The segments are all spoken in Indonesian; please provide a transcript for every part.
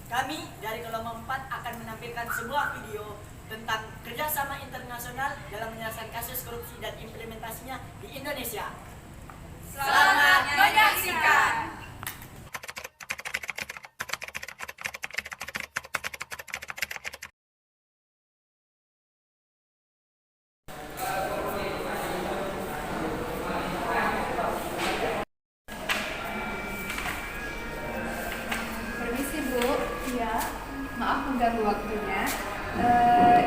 Kami dari kelompok 4 akan menampilkan sebuah video tentang kerjasama internasional dalam menyelesaikan kasus korupsi dan implementasinya di Indonesia. Selamat menyaksikan. Permisi Bu, ya, maaf mengganggu waktunya.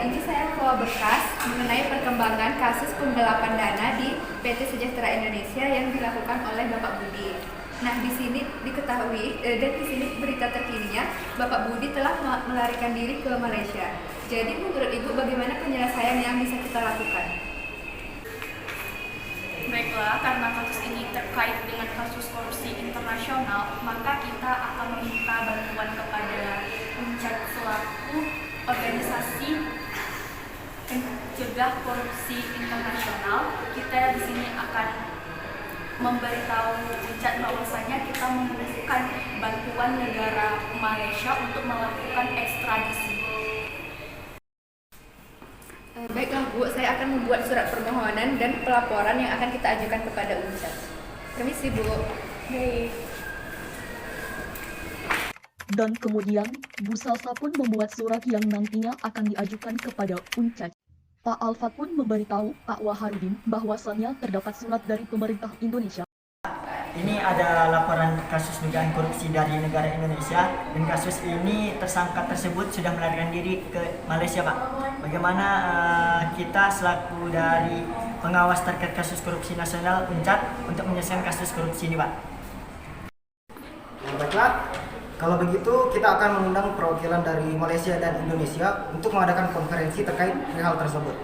Ini saya bawa berkas mengenai perkembangan kasus penggelapan dana di PT Sejahtera Indonesia yang dilakukan oleh Bapak Budi. Nah, di sini diketahui dan di sini berita terkininya Bapak Budi telah melarikan diri ke Malaysia. Jadi menurut Ibu bagaimana penyelesaian yang bisa kita lakukan? Baiklah, karena kasus ini terkait dengan kasus korupsi internasional, maka kita akan meminta bantuan kepada UNCAD selaku organisasi pencegah korupsi internasional. Kita di sini akan memberitahu UNCAD bahwasanya kita membutuhkan bantuan negara Malaysia untuk melakukan ekstradisi. Baiklah Bu, saya akan membuat surat permohonan dan pelaporan yang akan kita ajukan kepada UNCAD. Permisi Bu. Baik. Dan kemudian, Bu Salsa pun membuat surat yang nantinya akan diajukan kepada UNCAD. Pak Alfat pun memberitahu Pak Waharudin bahwasannya terdapat surat dari pemerintah Indonesia. Ini ada laporan kasus dugaan korupsi dari negara Indonesia, dan kasus ini tersangka tersebut sudah melarikan diri ke Malaysia, Pak. Bagaimana kita selaku dari pengawas terkait kasus korupsi nasional UNCAD untuk menyelesaikan kasus korupsi ini, Pak? Baiklah, kalau begitu kita akan mengundang perwakilan dari Malaysia dan Indonesia untuk mengadakan konferensi terkait hal tersebut.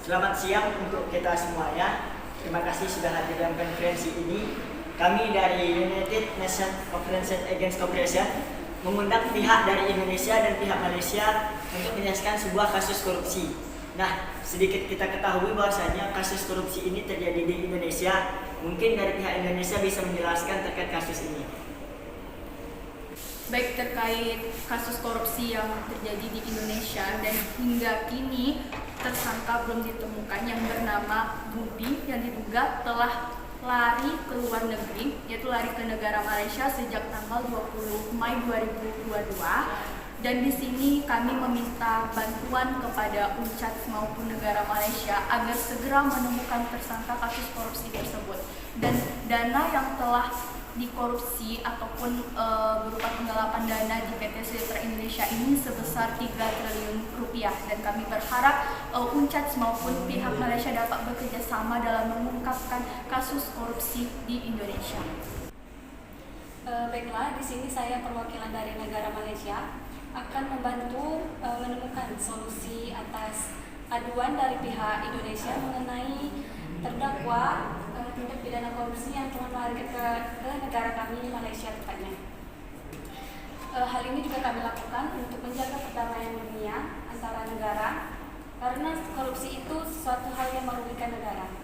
Selamat siang untuk kita semuanya. Terima kasih sudah hadir dalam konferensi ini. Kami dari United Nations Conference Against Corruption mengundang pihak dari Indonesia dan pihak Malaysia untuk menyelesaikan sebuah kasus korupsi. Nah, sedikit kita ketahui bahwasanya kasus korupsi ini terjadi di Indonesia. Mungkin dari pihak Indonesia bisa menjelaskan terkait kasus ini. Baik, terkait kasus korupsi yang terjadi di Indonesia dan hingga kini tersangka belum ditemukan yang bernama Budi yang diduga telah lari ke luar negeri, yaitu lari ke negara Malaysia sejak tanggal 20 Mei 2022. Dan di sini kami meminta bantuan kepada UNCAD maupun negara Malaysia agar segera menemukan tersangka kasus korupsi tersebut. Dan dana yang telah dikorupsi ataupun berupa penggelapan dana di PT Sejahtera Indonesia ini sebesar 3 triliun rupiah, dan kami berharap UNCAD maupun pihak Malaysia dapat bekerja sama dalam mengungkapkan kasus korupsi di Indonesia. Baiklah, di sini saya perwakilan dari negara Malaysia akan membantu menemukan solusi atas aduan dari pihak Indonesia mengenai terdakwa tindak pidana korupsi yang telah melarikan ke negara kami, Malaysia tepatnya. Hal ini juga kami lakukan untuk menjaga perdamaian dunia antara negara, karena korupsi itu suatu hal yang merugikan negara.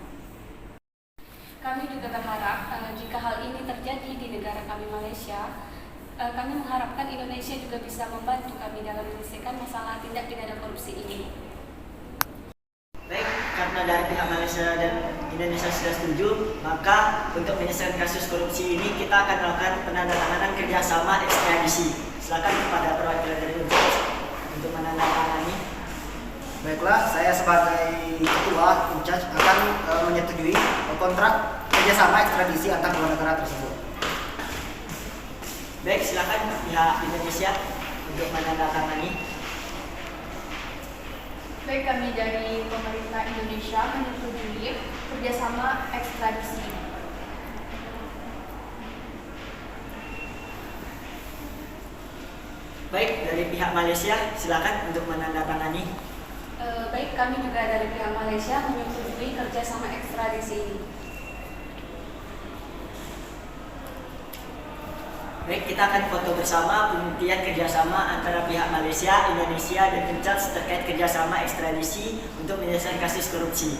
Kami juga berharap jika hal ini terjadi di negara kami, Malaysia, kami mengharapkan Indonesia juga bisa membantu kami dalam menyelesaikan masalah tindak pidana korupsi ini. Baik, karena dari pihak Malaysia dan Indonesia sudah setuju, maka untuk menyelesaikan kasus korupsi ini kita akan melakukan penandatanganan kerjasama ekstradisi. Silakan kepada perwakilan dari UNCAD untuk menandatangani. Baiklah, saya sebagai ketua UNCAD akan menyetujui kontrak kerjasama ekstradisi antar dua negara tersebut. Baik, silakan pihak Indonesia untuk menandatangani. Baik, kami dari pemerintah Indonesia menyetujui kerjasama ekstradisi. Baik, dari pihak Malaysia silakan untuk menandatangani. Baik, kami juga dari pihak Malaysia menyetujui kerjasama ekstradisi ini. Baik, kita akan foto bersama pembuktian kerjasama antara pihak Malaysia, Indonesia, dan Uncaj terkait kerjasama ekstradisi untuk menyelesaikan kasus korupsi.